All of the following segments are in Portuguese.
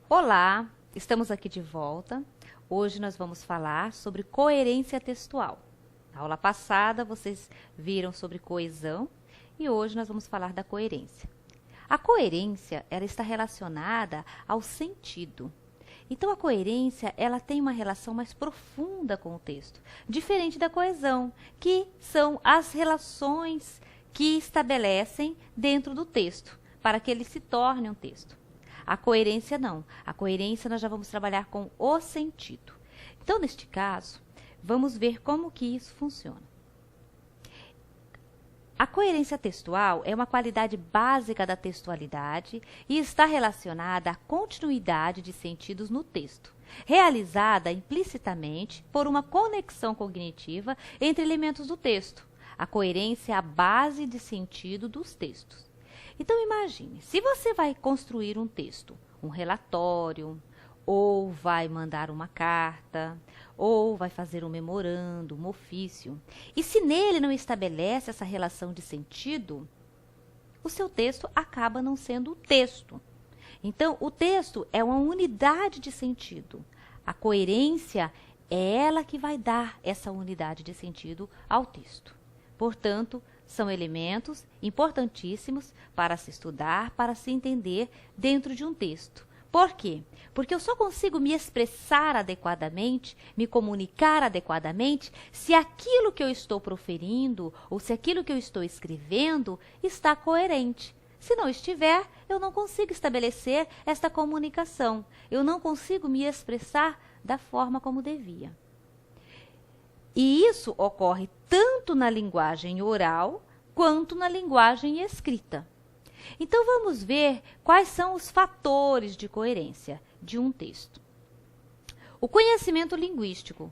Olá, estamos aqui de volta. Hoje nós vamos falar sobre coerência textual. Na aula passada vocês viram sobre coesão e hoje nós vamos falar da coerência. A coerência, ela está relacionada ao sentido. Então, a coerência, ela tem uma relação mais profunda com o texto, diferente da coesão, que são as relações que estabelecem dentro do texto, para que ele se torne um texto. A coerência não. A coerência nós já vamos trabalhar com o sentido. Então, neste caso, vamos ver como que isso funciona. A coerência textual é uma qualidade básica da textualidade e está relacionada à continuidade de sentidos no texto, realizada implicitamente por uma conexão cognitiva entre elementos do texto. A coerência é a base de sentido dos textos. Então, imagine, se você vai construir um texto, um relatório, ou vai mandar uma carta, ou vai fazer um memorando, um ofício, e se nele não estabelece essa relação de sentido, o seu texto acaba não sendo texto. Então, o texto é uma unidade de sentido. A coerência é ela que vai dar essa unidade de sentido ao texto. Portanto, são elementos importantíssimos para se estudar, para se entender dentro de um texto. Por quê? Porque eu só consigo me expressar adequadamente, me comunicar adequadamente, se aquilo que eu estou proferindo ou se aquilo que eu estou escrevendo está coerente. Se não estiver, eu não consigo estabelecer esta comunicação. Eu não consigo me expressar da forma como devia. E isso ocorre tanto na linguagem oral quanto na linguagem escrita. Então, vamos ver quais são os fatores de coerência de um texto. O conhecimento linguístico.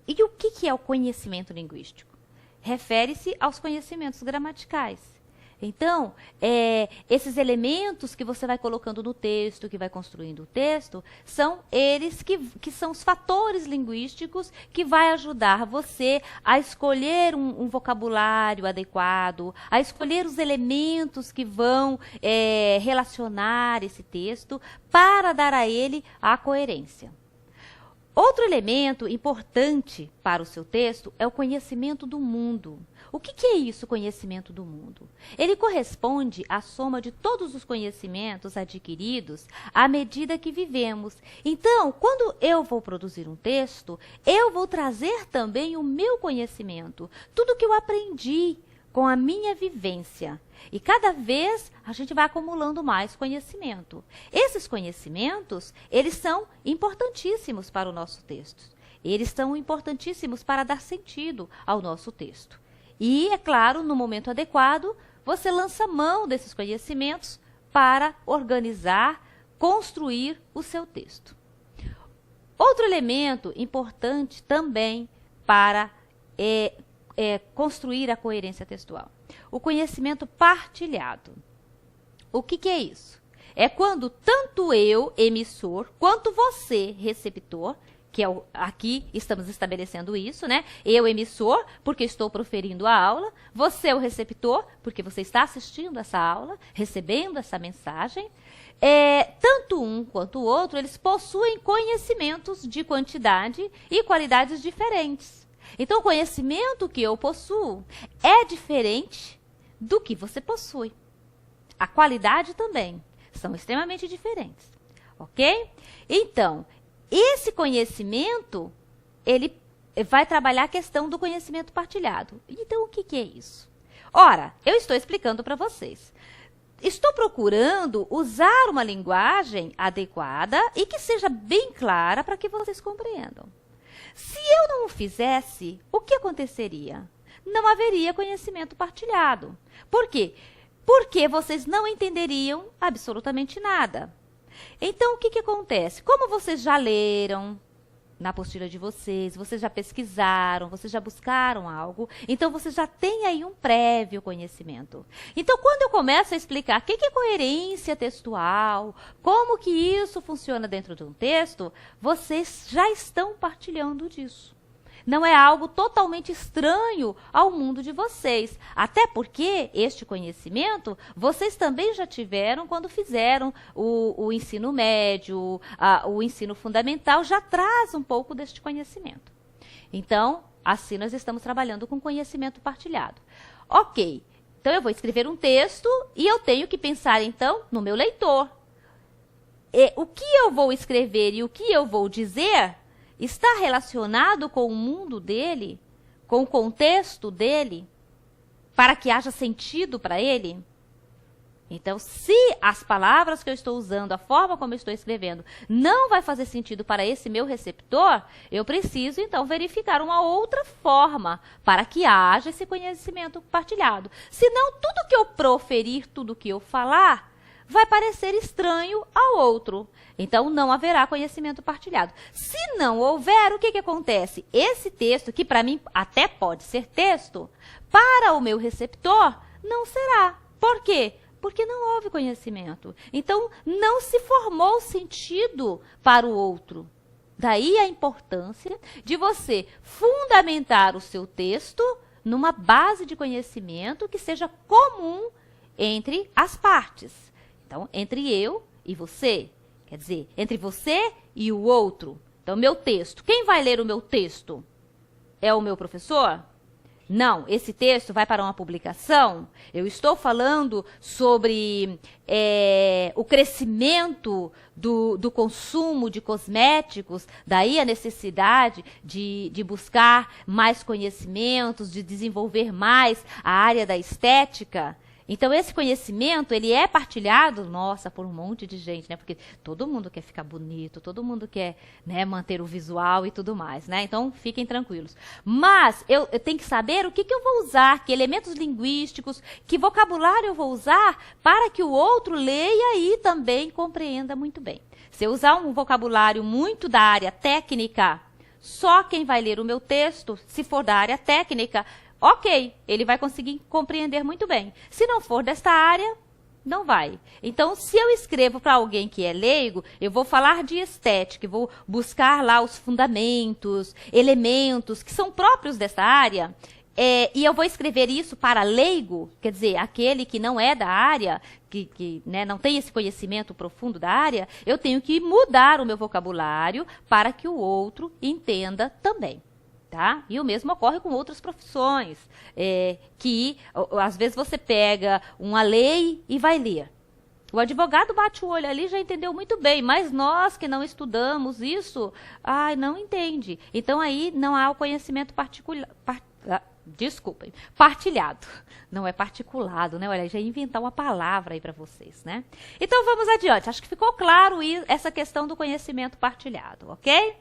E o que é o conhecimento linguístico? Refere-se aos conhecimentos gramaticais. Então, esses elementos que você vai colocando no texto, que vai construindo o texto, são eles que são os fatores linguísticos que vai ajudar você a escolher um vocabulário adequado, a escolher os elementos que vão relacionar esse texto para dar a ele a coerência. Outro elemento importante para o seu texto é o conhecimento do mundo. O que é isso, conhecimento do mundo? Ele corresponde à soma de todos os conhecimentos adquiridos à medida que vivemos. Então, quando eu vou produzir um texto, eu vou trazer também o meu conhecimento, tudo que eu aprendi com a minha vivência. E cada vez a gente vai acumulando mais conhecimento. Esses conhecimentos, eles são importantíssimos para o nosso texto. Eles são importantíssimos para dar sentido ao nosso texto. E, é claro, no momento adequado, você lança mão desses conhecimentos para organizar, construir o seu texto. Outro elemento importante também para construir a coerência textual. O conhecimento partilhado. O que é isso? É quando tanto eu, emissor, quanto você, receptor, que é aqui estamos estabelecendo isso, né? Eu, emissor, porque estou proferindo a aula, você, o receptor, porque você está assistindo essa aula, recebendo essa mensagem. Tanto um quanto o outro, eles possuem conhecimentos de quantidade e qualidades diferentes. Então, o conhecimento que eu possuo é diferente do que você possui. A qualidade também são extremamente diferentes, ok? Então, esse conhecimento, ele vai trabalhar a questão do conhecimento partilhado. Então, o que é isso? Ora, eu estou explicando para vocês. Estou procurando usar uma linguagem adequada e que seja bem clara para que vocês compreendam. Se eu não o fizesse, o que aconteceria? Não haveria conhecimento partilhado. Por quê? Porque vocês não entenderiam absolutamente nada. Então, o que acontece? Como vocês já leram na apostila de vocês já pesquisaram, vocês já buscaram algo, então vocês já têm aí um prévio conhecimento. Então, quando eu começo a explicar o que é coerência textual, como que isso funciona dentro de um texto, vocês já estão partilhando disso. Não é algo totalmente estranho ao mundo de vocês. Até porque este conhecimento vocês também já tiveram quando fizeram o ensino médio, o ensino fundamental, já traz um pouco deste conhecimento. Então, assim nós estamos trabalhando com conhecimento partilhado. Ok, então eu vou escrever um texto e eu tenho que pensar então no meu leitor. O que eu vou escrever e o que eu vou dizer está relacionado com o mundo dele, com o contexto dele, para que haja sentido para ele? Então, se as palavras que eu estou usando, a forma como eu estou escrevendo, não vai fazer sentido para esse meu receptor, eu preciso, então, verificar uma outra forma para que haja esse conhecimento partilhado. Senão, tudo que eu proferir, tudo que eu falar, vai parecer estranho ao outro. Então, não haverá conhecimento partilhado. Se não houver, o que acontece? Esse texto, que para mim até pode ser texto, para o meu receptor, não será. Por quê? Porque não houve conhecimento. Então, não se formou sentido para o outro. Daí a importância de você fundamentar o seu texto numa base de conhecimento que seja comum entre as partes. Então, entre eu e você, quer dizer, entre você e o outro. Então, meu texto, quem vai ler o meu texto? É o meu professor? Não, esse texto vai para uma publicação. Eu estou falando sobre o crescimento do consumo de cosméticos, daí a necessidade de buscar mais conhecimentos, de desenvolver mais a área da estética. Então, esse conhecimento, ele é partilhado, nossa, por um monte de gente, né? Porque todo mundo quer ficar bonito, todo mundo quer, né, manter o visual e tudo mais, né? Então, fiquem tranquilos. Mas, eu tenho que saber o que eu vou usar, que elementos linguísticos, que vocabulário eu vou usar para que o outro leia e também compreenda muito bem. Se eu usar um vocabulário muito da área técnica, só quem vai ler o meu texto, se for da área técnica, ok, ele vai conseguir compreender muito bem. Se não for desta área, não vai. Então, se eu escrevo para alguém que é leigo, eu vou falar de estética, vou buscar lá os fundamentos, elementos que são próprios dessa área, e eu vou escrever isso para leigo, quer dizer, aquele que não é da área, que né, não tem esse conhecimento profundo da área, eu tenho que mudar o meu vocabulário para que o outro entenda também. Tá? E o mesmo ocorre com outras profissões, que às vezes você pega uma lei e vai ler. O advogado bate o olho ali e já entendeu muito bem, mas nós que não estudamos isso, não entende. Então aí não há o conhecimento partilhado. Não é particulado, né? Olha, já ia inventar uma palavra aí para vocês, né? Então vamos adiante. Acho que ficou claro essa questão do conhecimento partilhado, ok?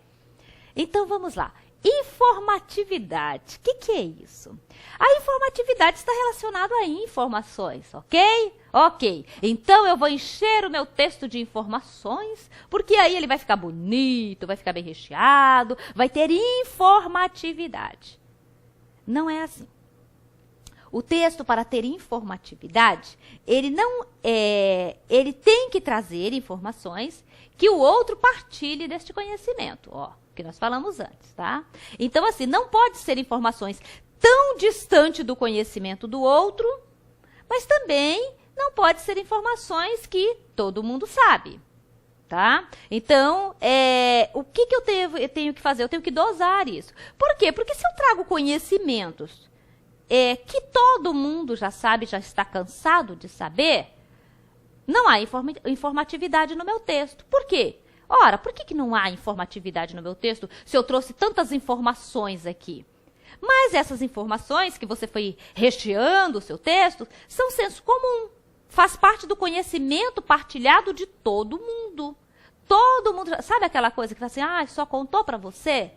Então vamos lá. Informatividade. O que é isso? A informatividade está relacionada a informações, ok? Ok. Então, eu vou encher o meu texto de informações, porque aí ele vai ficar bonito, vai ficar bem recheado, vai ter informatividade. Não é assim. O texto, para ter informatividade, ele tem que trazer informações que o outro partilhe deste conhecimento, ó. Que nós falamos antes, tá? Então, assim, não pode ser informações tão distantes do conhecimento do outro, mas também não pode ser informações que todo mundo sabe, tá? Então, o que eu tenho que fazer? Eu tenho que dosar isso. Por quê? Porque se eu trago conhecimentos que todo mundo já sabe, já está cansado de saber, não há informatividade no meu texto. Por quê? Ora, por que não há informatividade no meu texto se eu trouxe tantas informações aqui? Mas essas informações que você foi recheando o seu texto são senso comum. Faz parte do conhecimento partilhado de todo mundo. Todo mundo, sabe aquela coisa que fala assim, só contou para você?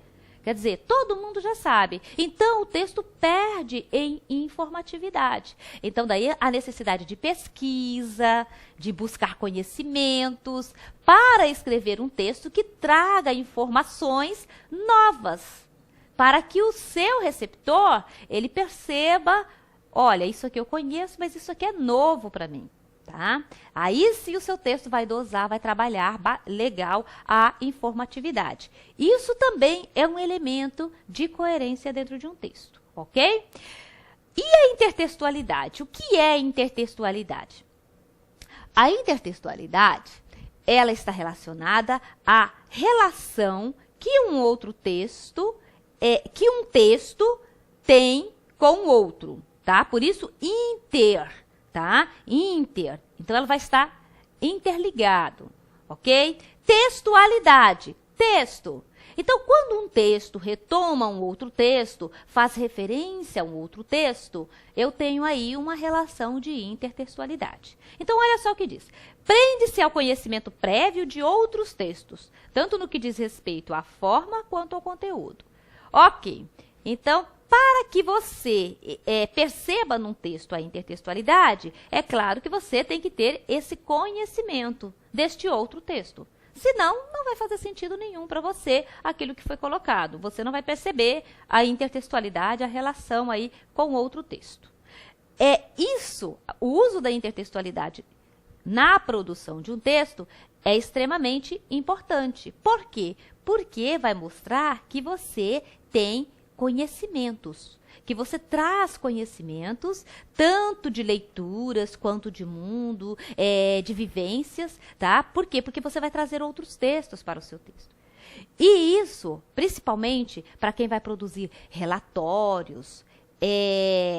Quer dizer, todo mundo já sabe. Então, o texto perde em informatividade. Então, daí a necessidade de pesquisa, de buscar conhecimentos, para escrever um texto que traga informações novas, para que o seu receptor, ele perceba, olha, isso aqui eu conheço, mas isso aqui é novo para mim. tá? Aí sim o seu texto vai dosar, vai trabalhar legal a informatividade. Isso também é um elemento de coerência dentro de um texto, ok? E a intertextualidade? O que é intertextualidade? A intertextualidade, ela está relacionada à relação que um texto tem com o outro, tá? Por isso, tá? Inter. Então, ela vai estar interligado, ok? Textualidade, texto. Então, quando um texto retoma um outro texto, faz referência a um outro texto, eu tenho aí uma relação de intertextualidade. Então, olha só o que diz. Prende-se ao conhecimento prévio de outros textos, tanto no que diz respeito à forma quanto ao conteúdo. Ok, então, para que você perceba num texto a intertextualidade, é claro que você tem que ter esse conhecimento deste outro texto. Senão, não vai fazer sentido nenhum para você aquilo que foi colocado. Você não vai perceber a intertextualidade, a relação aí com outro texto. O uso da intertextualidade na produção de um texto é extremamente importante. Por quê? Porque vai mostrar que você tem conhecimentos, que você traz conhecimentos, tanto de leituras, quanto de mundo, de vivências, tá? Por quê? Porque você vai trazer outros textos para o seu texto. E isso, principalmente, para quem vai produzir relatórios,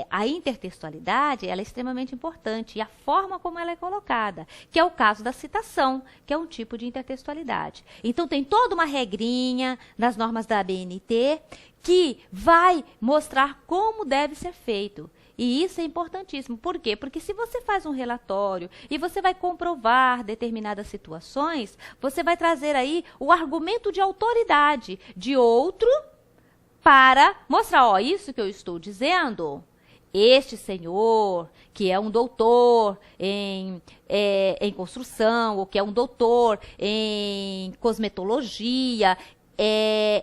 a intertextualidade ela é extremamente importante e a forma como ela é colocada, que é o caso da citação, que é um tipo de intertextualidade. Então, tem toda uma regrinha nas normas da ABNT que vai mostrar como deve ser feito. E isso é importantíssimo. Por quê? Porque se você faz um relatório e você vai comprovar determinadas situações, você vai trazer aí o argumento de autoridade de outro para mostrar, ó, isso que eu estou dizendo, este senhor, que é um doutor em construção, ou que é um doutor em cosmetologia,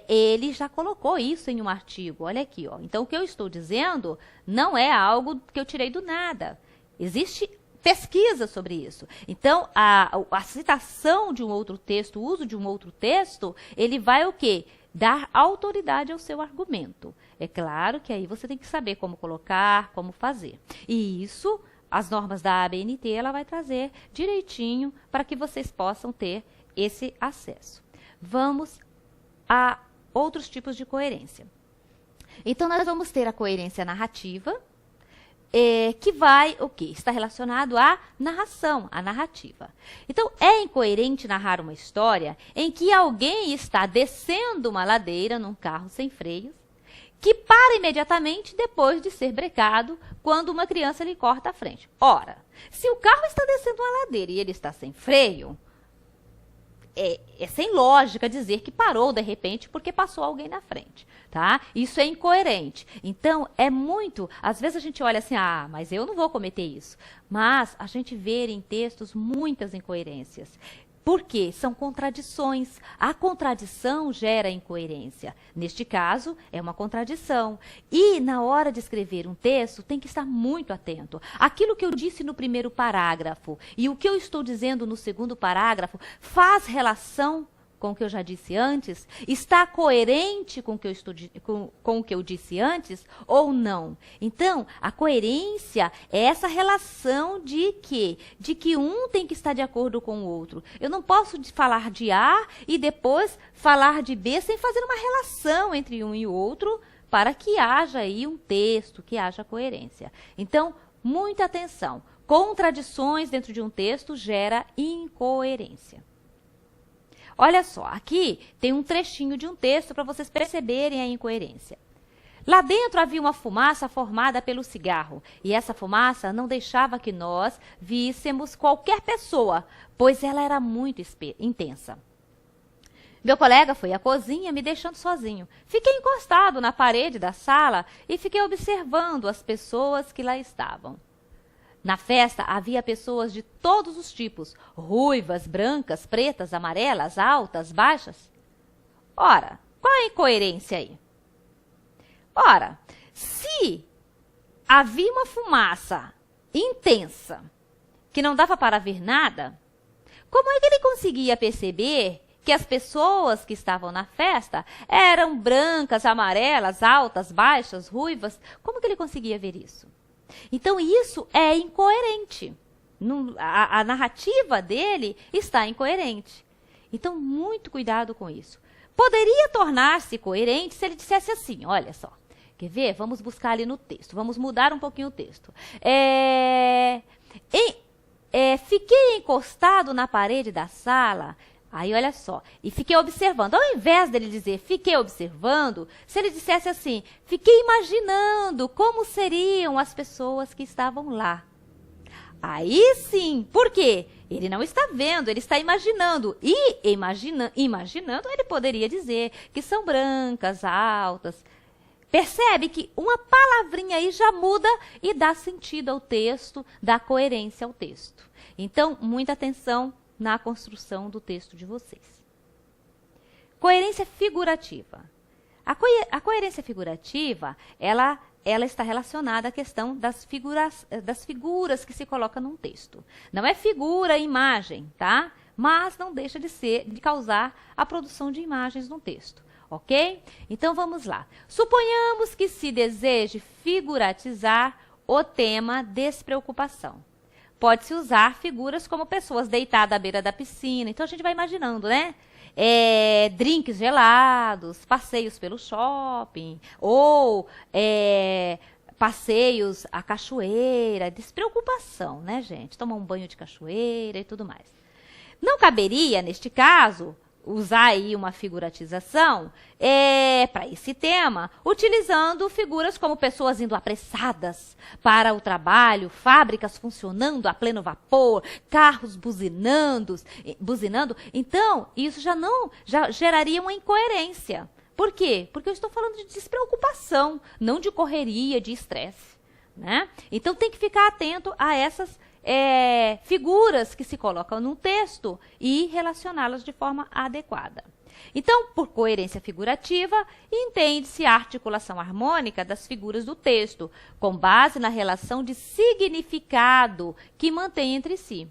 ele já colocou isso em um artigo. Olha aqui, ó. Então, o que eu estou dizendo não é algo que eu tirei do nada. Existe pesquisa sobre isso. Então, a citação de um outro texto, o uso de um outro texto, ele vai o quê? Dar autoridade ao seu argumento. É claro que aí você tem que saber como colocar, como fazer. E isso, as normas da ABNT, ela vai trazer direitinho para que vocês possam ter esse acesso. Vamos a outros tipos de coerência. Então, nós vamos ter a coerência narrativa, que vai, o quê? Está relacionado à narração, à narrativa. Então, é incoerente narrar uma história em que alguém está descendo uma ladeira num carro sem freios, que para imediatamente depois de ser brecado quando uma criança lhe corta a frente. Ora, se o carro está descendo uma ladeira e ele está sem freio, é sem lógica dizer que parou de repente porque passou alguém na frente, tá? Isso é incoerente. Então, às vezes a gente olha assim, mas eu não vou cometer isso. Mas a gente vê em textos muitas incoerências. Por quê? São contradições. A contradição gera incoerência. Neste caso, é uma contradição. E, na hora de escrever um texto, tem que estar muito atento. Aquilo que eu disse no primeiro parágrafo e o que eu estou dizendo no segundo parágrafo faz relação com o que eu já disse antes? Está coerente com o que eu disse antes ou não? Então, a coerência é essa relação de que um tem que estar de acordo com o outro. Eu não posso falar de A e depois falar de B sem fazer uma relação entre um e o outro para que haja aí um texto, que haja coerência. Então, muita atenção. Contradições dentro de um texto gera incoerência. Olha só, aqui tem um trechinho de um texto para vocês perceberem a incoerência. Lá dentro havia uma fumaça formada pelo cigarro, e essa fumaça não deixava que nós víssemos qualquer pessoa, pois ela era muito intensa. Meu colega foi à cozinha, me deixando sozinho. Fiquei encostado na parede da sala e fiquei observando as pessoas que lá estavam. Na festa havia pessoas de todos os tipos, ruivas, brancas, pretas, amarelas, altas, baixas. Ora, qual é a incoerência aí? Ora, se havia uma fumaça intensa que não dava para ver nada, como é que ele conseguia perceber que as pessoas que estavam na festa eram brancas, amarelas, altas, baixas, ruivas? Como que ele conseguia ver isso? Então, isso é incoerente. A narrativa dele está incoerente. Então, muito cuidado com isso. Poderia tornar-se coerente se ele dissesse assim, olha só, quer ver? Vamos buscar ali no texto, vamos mudar um pouquinho o texto. Fiquei encostado na parede da sala, aí olha só, e fiquei observando. Ao invés dele dizer fiquei observando, se ele dissesse assim, fiquei imaginando como seriam as pessoas que estavam lá. Aí sim, por quê? Ele não está vendo, ele está imaginando. E imaginando, ele poderia dizer que são brancas, altas. Percebe que uma palavrinha aí já muda e dá sentido ao texto, dá coerência ao texto. Então, muita atenção na construção do texto de vocês. Coerência figurativa. A coerência figurativa, ela está relacionada à questão das figuras que se coloca num texto. Não é figura, imagem, tá? Mas não deixa de causar a produção de imagens no texto, ok? Então vamos lá. Suponhamos que se deseje figuratizar o tema despreocupação. Pode-se usar figuras como pessoas deitadas à beira da piscina. Então a gente vai imaginando, né? Drinks gelados, passeios pelo shopping, ou passeios à cachoeira, despreocupação, né, gente? Tomar um banho de cachoeira e tudo mais. Não caberia, neste caso, usar aí uma figuratização para esse tema, utilizando figuras como pessoas indo apressadas para o trabalho, fábricas funcionando a pleno vapor, carros buzinando. Então, isso já geraria uma incoerência. Por quê? Porque eu estou falando de despreocupação, não de correria, de estresse, né? Então, tem que ficar atento a essas figuras que se colocam no texto e relacioná-las de forma adequada. Então, por coerência figurativa, entende-se a articulação harmônica das figuras do texto, com base na relação de significado que mantém entre si.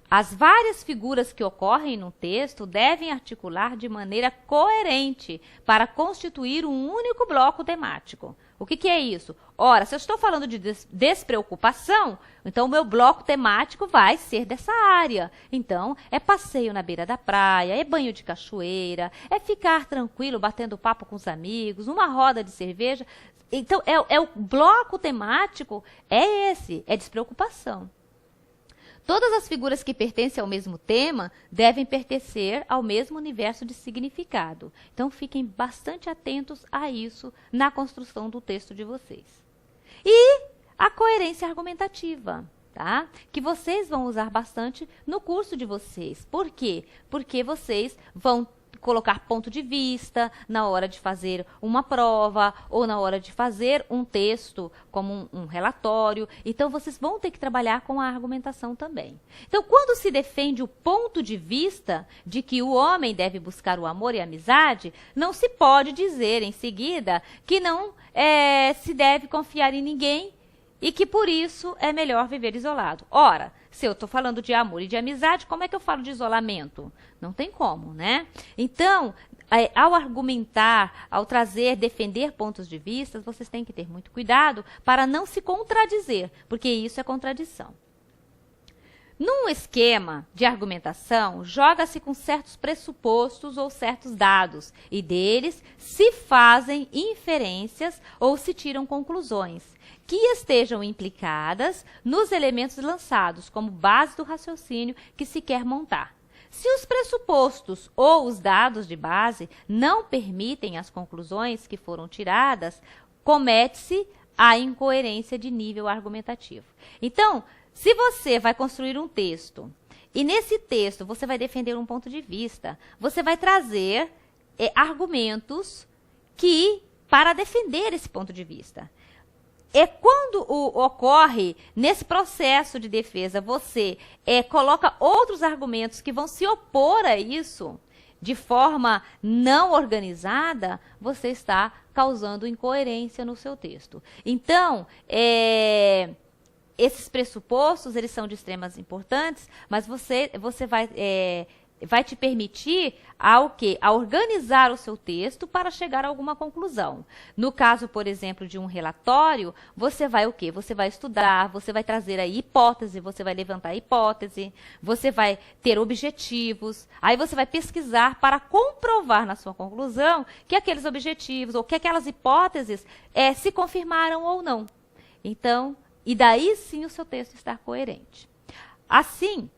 As várias figuras que ocorrem no texto devem articular de maneira coerente para constituir um único bloco temático. O que é isso? Ora, se eu estou falando de despreocupação, então o meu bloco temático vai ser dessa área. Então, é passeio na beira da praia, é banho de cachoeira, é ficar tranquilo, batendo papo com os amigos, uma roda de cerveja. Então, o bloco temático é esse, é despreocupação. Todas as figuras que pertencem ao mesmo tema devem pertencer ao mesmo universo de significado. Então, fiquem bastante atentos a isso na construção do texto de vocês. E a coerência argumentativa, tá? Que vocês vão usar bastante no curso de vocês. Por quê? Porque vocês vão colocar ponto de vista na hora de fazer uma prova ou na hora de fazer um texto como um relatório. Então, vocês vão ter que trabalhar com a argumentação também. Então, quando se defende o ponto de vista de que o homem deve buscar o amor e a amizade, não se pode dizer em seguida que não se deve confiar em ninguém e que por isso é melhor viver isolado. Ora, se eu estou falando de amor e de amizade, como é que eu falo de isolamento? Não tem como, né? Então, ao argumentar, ao defender pontos de vista, vocês têm que ter muito cuidado para não se contradizer, porque isso é contradição. Num esquema de argumentação, joga-se com certos pressupostos ou certos dados, e deles se fazem inferências ou se tiram conclusões, que estejam implicadas nos elementos lançados como base do raciocínio que se quer montar. Se os pressupostos ou os dados de base não permitem as conclusões que foram tiradas, comete-se a incoerência de nível argumentativo. Então, se você vai construir um texto e nesse texto você vai defender um ponto de vista, você vai trazer argumentos para defender esse ponto de vista. Quando ocorre nesse processo de defesa, você coloca outros argumentos que vão se opor a isso de forma não organizada, você está causando incoerência no seu texto. Então, esses pressupostos, eles são de extremas importantes, mas você vai te permitir a organizar o seu texto para chegar a alguma conclusão. No caso, por exemplo, de um relatório, você vai o quê? Você vai estudar, você vai trazer aí hipótese, você vai levantar hipótese, você vai ter objetivos, aí você vai pesquisar para comprovar na sua conclusão que aqueles objetivos ou que aquelas hipóteses se confirmaram ou não. Então, e daí sim o seu texto está coerente. Assim,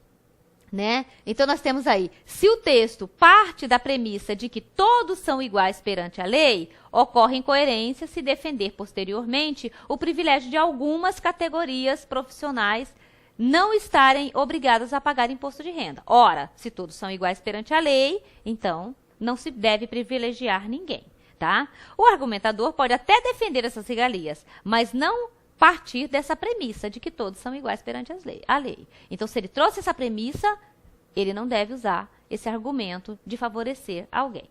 né? Então nós temos aí, se o texto parte da premissa de que todos são iguais perante a lei, ocorre incoerência se defender posteriormente o privilégio de algumas categorias profissionais não estarem obrigadas a pagar imposto de renda. Ora, se todos são iguais perante a lei, então não se deve privilegiar ninguém, tá? O argumentador pode até defender essas regalias, mas não partir dessa premissa de que todos são iguais perante a lei. Então, se ele trouxe essa premissa, ele não deve usar esse argumento de favorecer alguém.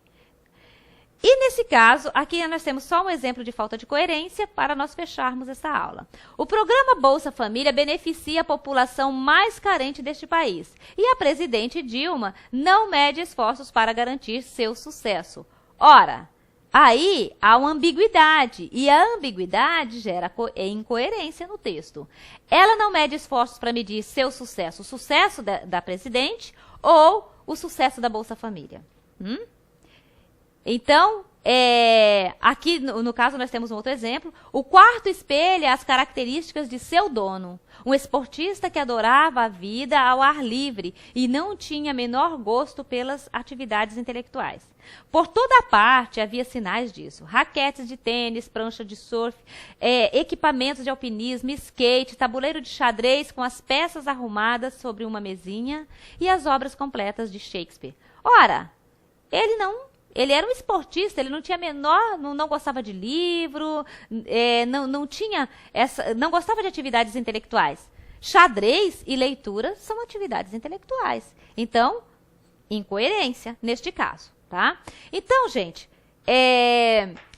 E nesse caso, aqui nós temos só um exemplo de falta de coerência para nós fecharmos essa aula. O programa Bolsa Família beneficia a população mais carente deste país. E a presidente Dilma não mede esforços para garantir seu sucesso. Ora, aí há uma ambiguidade, e a ambiguidade gera incoerência no texto. Ela não mede esforços para medir seu sucesso, o sucesso da presidente ou o sucesso da Bolsa Família. Então, aqui no caso nós temos um outro exemplo. O quarto espelha as características de seu dono. Um esportista que adorava a vida ao ar livre e não tinha menor gosto pelas atividades intelectuais. Por toda parte havia sinais disso. Raquetes de tênis, prancha de surf, equipamentos de alpinismo, skate, tabuleiro de xadrez com as peças arrumadas sobre uma mesinha e as obras completas de Shakespeare. Ora, ele era um esportista, ele não tinha não gostava de livro, não gostava de atividades intelectuais. Xadrez e leitura são atividades intelectuais. Então, incoerência neste caso, tá? Então, gente,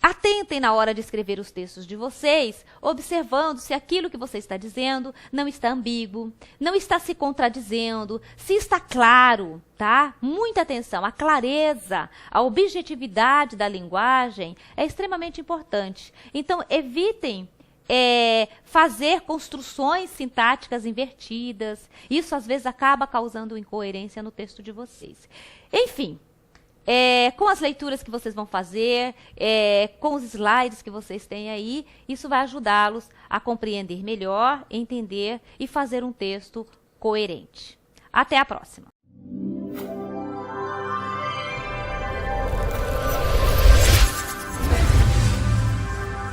atentem na hora de escrever os textos de vocês, observando se aquilo que você está dizendo não está ambíguo, não está se contradizendo, se está claro, tá? Muita atenção, a clareza, a objetividade da linguagem é extremamente importante. Então, evitem fazer construções sintáticas invertidas. Isso, às vezes, acaba causando incoerência no texto de vocês. Enfim, com as leituras que vocês vão fazer, com os slides que vocês têm aí, isso vai ajudá-los a compreender melhor, entender e fazer um texto coerente. Até a próxima!